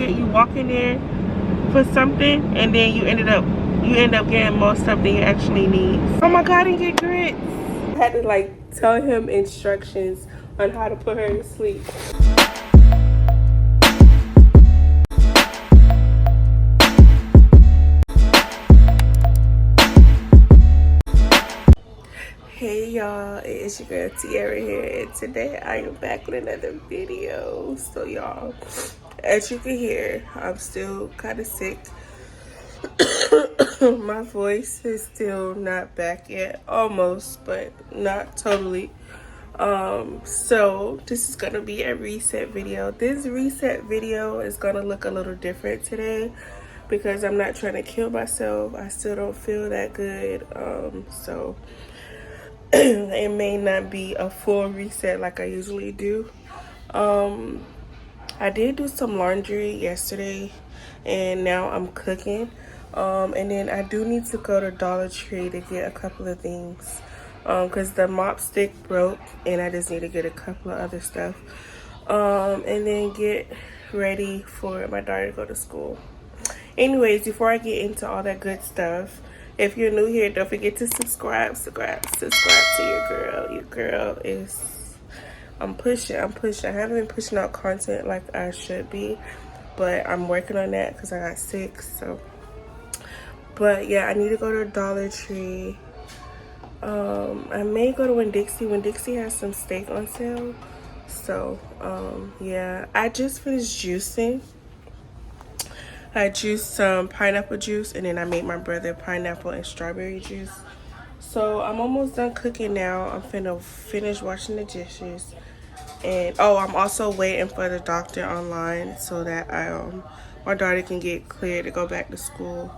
Target, you walk in there for something and then you end up getting more stuff than you actually need. Oh my god, I didn't get grits. I had to like tell him instructions on how to put her to sleep. Hey y'all, it's your girl Tiara here, and today I am back with another video. So y'all, as you can hear, I'm still kind of sick. My voice is still not back yet, almost, but not totally. So this is gonna be a reset video. This reset video is gonna look a little different today because I'm not trying to kill myself. I still don't feel that good, so it may not be a full reset like I usually do. I did do some laundry yesterday and now I'm cooking. And then I do need to go to Dollar Tree to get a couple of things because the mop stick broke and I just need to get a couple of other stuff, and then get ready for my daughter to go to school. Anyways, before I get into all that good stuff, if you're new here, don't forget to subscribe to your girl. Your girl is, I'm pushing. I haven't been pushing out content like I should be, but I'm working on that because I got sick. So, but yeah, I need to go to Dollar Tree. I may go to Winn-Dixie has some steak on sale. So, yeah, I just finished juicing. I juiced some pineapple juice and then I made my brother pineapple and strawberry juice. So I'm almost done cooking now. I'm finna finish washing the dishes. And oh, I'm also waiting for the doctor online so that my daughter can get cleared to go back to school.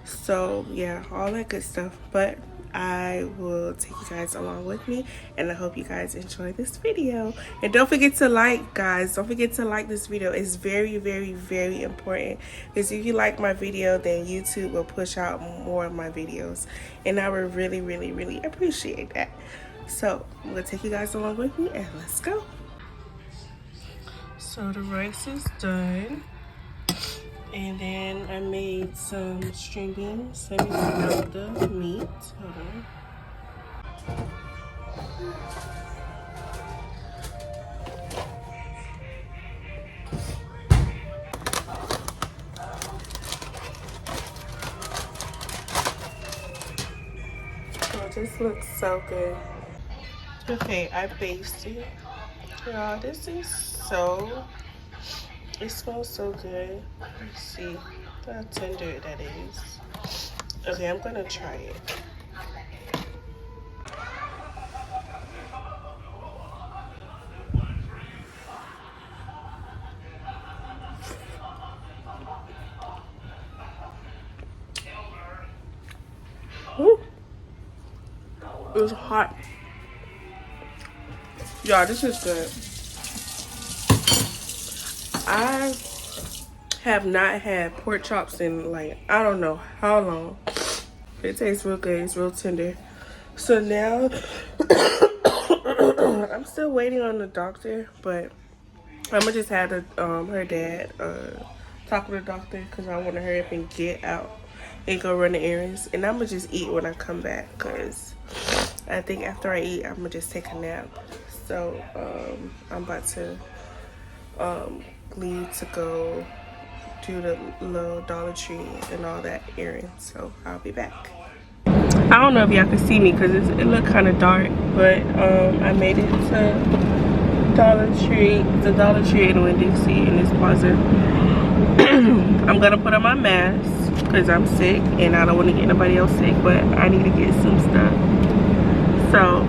So yeah, all that good stuff. But I will take you guys along with me, and I hope you guys enjoy this video. And don't forget to like, guys. Don't forget to like this video. It's very, very, very important, because if you like my video, then YouTube will push out more of my videos, and I would really, really, really appreciate that. So I'm gonna take you guys along with me, and let's go. So the rice is done. And then I made some string beans. Let me take out the meat. Hold on. Oh, this looks so good. Okay, I basted. Y'all, this is so... It smells so good. Let's see how tender that is. Okay, I'm gonna try it. Woo. It was hot. Y'all, this is good. I have not had pork chops in like, I don't know how long. It tastes real good. It's real tender. So now, I'm still waiting on the doctor, but I'm gonna just have her dad talk with the doctor because I want to hurry up and get out and go run the errands. And I'm gonna just eat when I come back because I think after I eat, I'm gonna just take a nap. So I'm about to leave to go do the little Dollar Tree and all that errand, so I'll be back. I don't know if y'all can see me because it looked kind of dark, but I made it to Dollar Tree, the Dollar Tree in Winn-Dixie in this plaza. I'm gonna put on my mask because I'm sick and I don't want to get nobody else sick, but I need to get some stuff. So,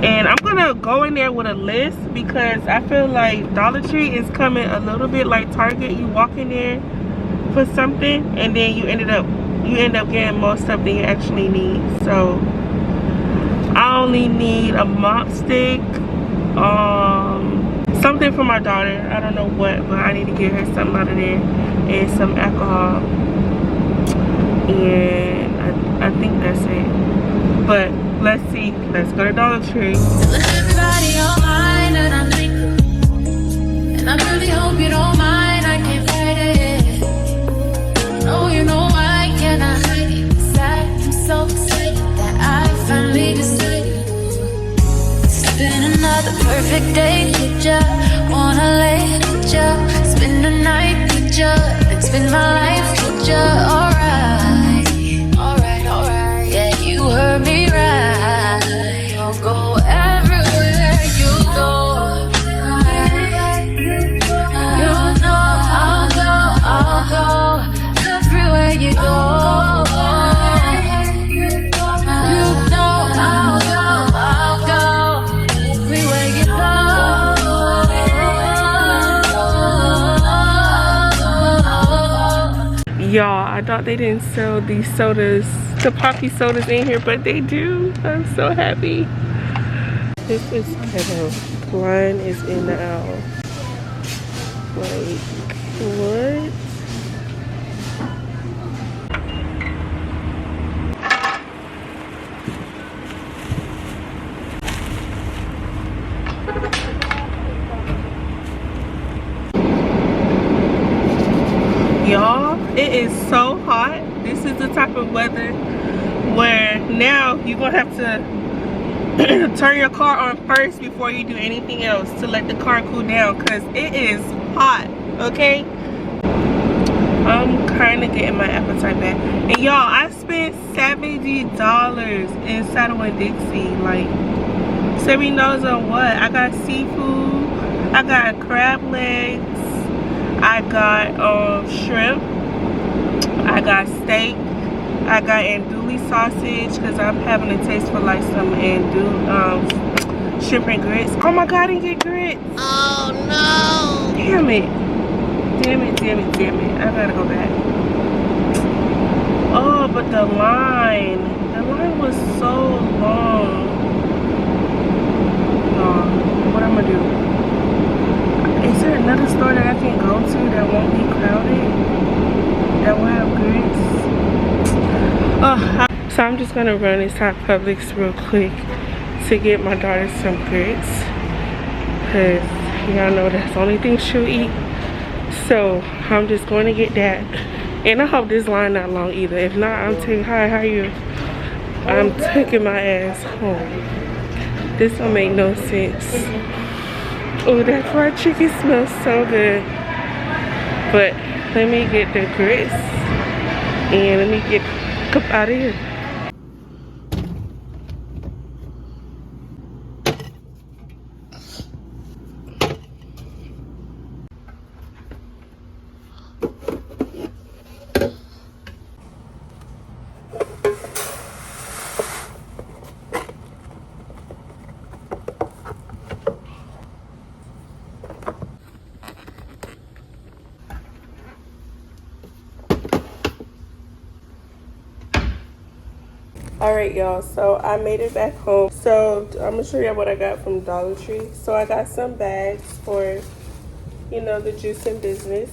and I'm gonna go in there with a list because I feel like Dollar Tree is coming a little bit like Target. You walk in there for something and then you end up getting more stuff than you actually need. So I only need a mop stick, something for my daughter. I don't know what, but I need to get her something out of there, and some alcohol, and I think that's it. But let's see. Let's go to Dollar Tree. Everybody online and I really hope you don't mind. I can't fight it. perfect day with ya. Wanna lay with ya, spend the night with ya, then spend my life with ya. Alright, alright, alright. Yeah, you heard me right. I'll go everywhere you go. You know I'll go everywhere you go. Y'all, I thought they didn't sell these sodas, the poppy sodas in here, but they do. I'm so happy. This is ghetto. Line is in the aisle. Like, what? Y'all, it is so hot. This is the type of weather where now you're gonna have to turn your car on first before you do anything else to let the car cool down, because it is hot. Okay, I'm kind of getting my appetite back. And y'all, I spent $70 in Saddle and Dixie. Like, Sammy knows on what. I got seafood, I got crab legs, I got shrimp, I got steak, I got andouille sausage because I'm having a taste for like some shrimp and grits. Oh my god, I didn't get grits. Oh no. Damn it. Damn it, damn it, damn it. I gotta go back. Oh, but the line was so long. Oh, what I'm gonna do? Is there another store that I can go to that won't be crowded? That will have grits? Oh, so I'm just gonna run inside Publix real quick to get my daughter some grits, because y'all know that's the only thing she'll eat. So I'm just going to get that. And I hope this line not long either. If not, I'm taking, hi, how you? I'm taking my ass home. This don't make no sense. Oh, that fried chicken smells so good. But let me get the grits and let me get up out of here. Alright y'all, so I made it back home. So I'm gonna show you what I got from Dollar Tree. So I got some bags for, you know, the juicing business.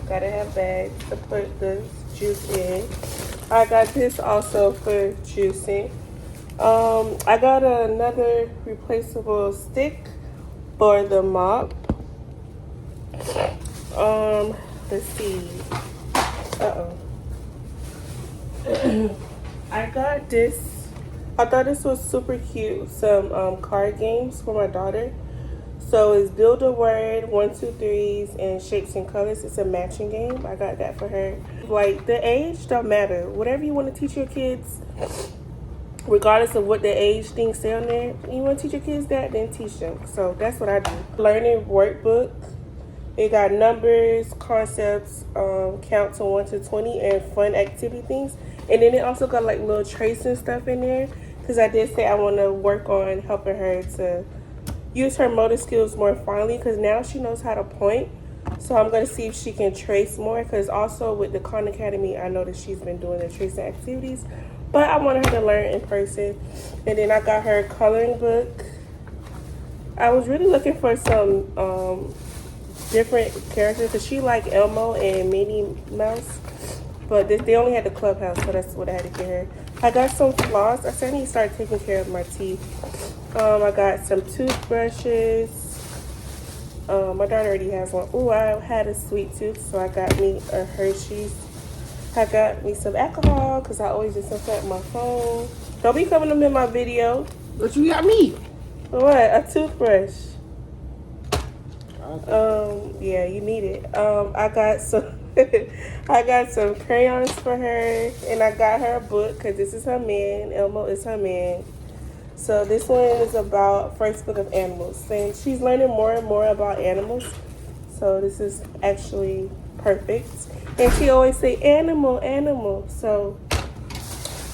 Gotta have bags to put the juice in. I got this also for juicing. I got another replaceable stick for the mop. Let's see. I got this. I thought this was super cute. Some card games for my daughter. So it's Build a Word, 1, 2, 3s, and Shapes and Colors. It's a matching game. I got that for her. Like, the age don't matter. Whatever you want to teach your kids, regardless of what the age things say on there, you want to teach your kids that, then teach them. So that's what I do. Learning workbook. It got numbers, concepts, count to 1 to 20, and fun activity things. And then it also got like little tracing stuff in there, because I did say I want to work on helping her to use her motor skills more finely, because now she knows how to point. So I'm going to see if she can trace more, because also with the Khan Academy, I know that she's been doing the tracing activities, but I wanted her to learn in person. And then I got her a coloring book. I was really looking for some different characters, because she liked Elmo and Minnie Mouse, but they only had the Clubhouse, so that's what I had to get her. I got some floss. I said I need to start taking care of my teeth. I got some toothbrushes. My daughter already has one. Ooh, I had a sweet tooth, so I got me a Hershey's. I got me some alcohol, because I always disinfect my phone. Don't be coming up in my video. What you got me? What? A toothbrush. Yeah, you need it. I got some I got some crayons for her, and I got her a book because this is her man. Elmo is her man. So this one is about First Book of Animals, and she's learning more and more about animals. So this is actually perfect. And she always say animal, animal. So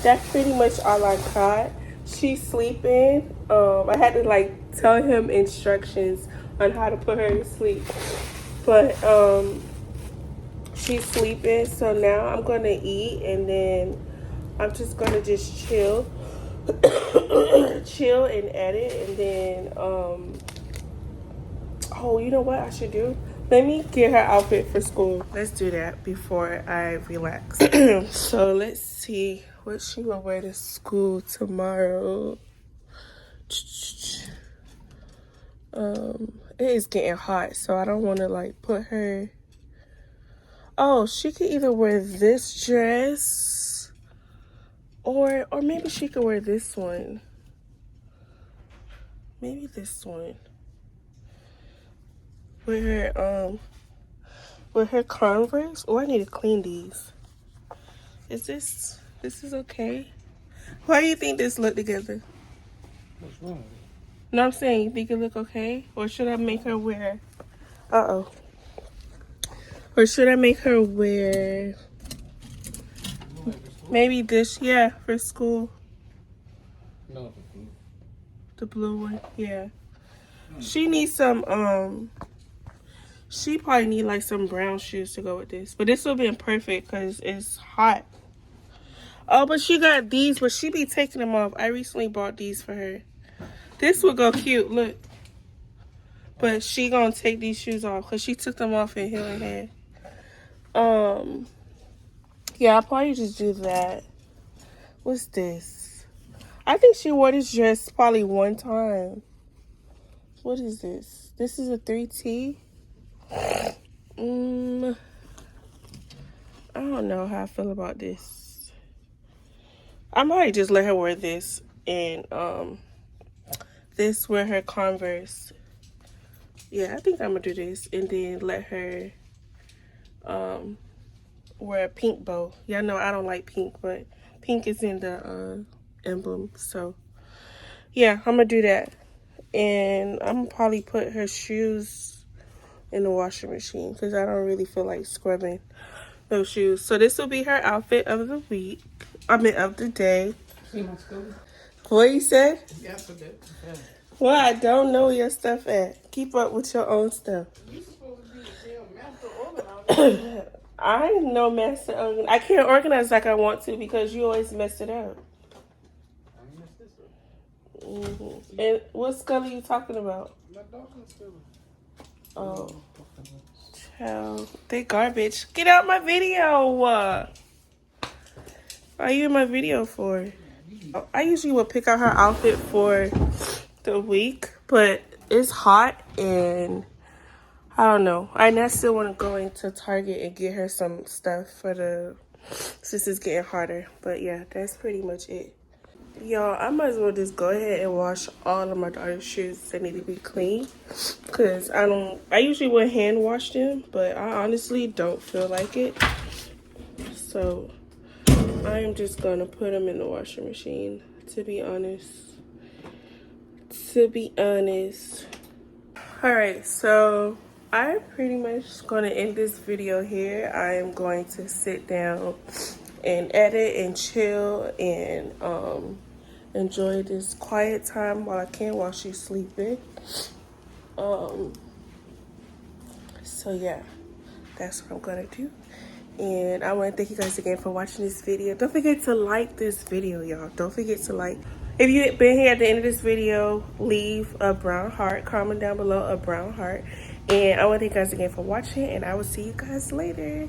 that's pretty much all I got. She's sleeping. I had to like tell him instructions on how to put her to sleep. But she's sleeping, so now I'm gonna eat, and then I'm just gonna just chill. Chill and edit, and then oh, you know what I should do? Let me get her outfit for school. Let's do that before I relax. So let's see what she will wear to school tomorrow. It is getting hot, so I don't want to like put her. Oh, she could either wear this dress or maybe she could wear this one. Maybe this one. With her Converse. Oh, I need to clean these. This is okay? Why do you think this look together? What's wrong with it? No, I'm saying, you think it look okay? Or should I make her wear... Uh-oh. Or should I make her wear... Maybe this, yeah, for school. No, the blue. The blue one, yeah. She needs some, she probably need like some brown shoes to go with this. But this will be perfect because it's hot. Oh, but she got these, but she be taking them off. I recently bought these for her. This would go cute, look. But she gonna take these shoes off because she took them off in Healing Hair. Yeah, I'll probably just do that. What's this? I think she wore this dress probably one time. What is this? This is a 3T. I don't know how I feel about this. I might just let her wear this and this wear her Converse. Yeah, I think I'm gonna do this and then let her wear a pink bow. Y'all know I don't like pink, but pink is in the emblem. So yeah, I'm gonna do that. And I'm gonna probably put her shoes in the washing machine because I don't really feel like scrubbing those shoes. So this will be her outfit of the week. I mean, of the day. See my school? What you said? Yeah, I forget. Yeah. Well, I don't know where your stuff at. Keep up with your own stuff. You supposed to be a damn master organizer. I'm no master organizer. I can't organize like I want to because you always mess it up. I messed this up. And what skull are you talking about? My dog's still. Oh, child, they garbage. Get out my video. What are you in my video for? I usually would pick out her outfit for the week, but it's hot and I don't know. I still want to go into Target and get her some stuff for the, since it's getting hotter. But yeah, that's pretty much it. Y'all, I might as well just go ahead and wash all of my daughter's shoes that need to be clean. Because I usually would hand wash them, but I honestly don't feel like it. So I am just going to put them in the washing machine, to be honest. Alright, so I'm pretty much going to end this video here. I am going to sit down and edit and chill and enjoy this quiet time while I can while she's sleeping. So yeah, that's what I'm gonna do. And I want to thank you guys again for watching this video. Don't forget to like this video, y'all. Don't forget to like. If you've been here at the end of this video, leave a brown heart. Comment down below a brown heart. And I want to thank you guys again for watching, and I will see you guys later.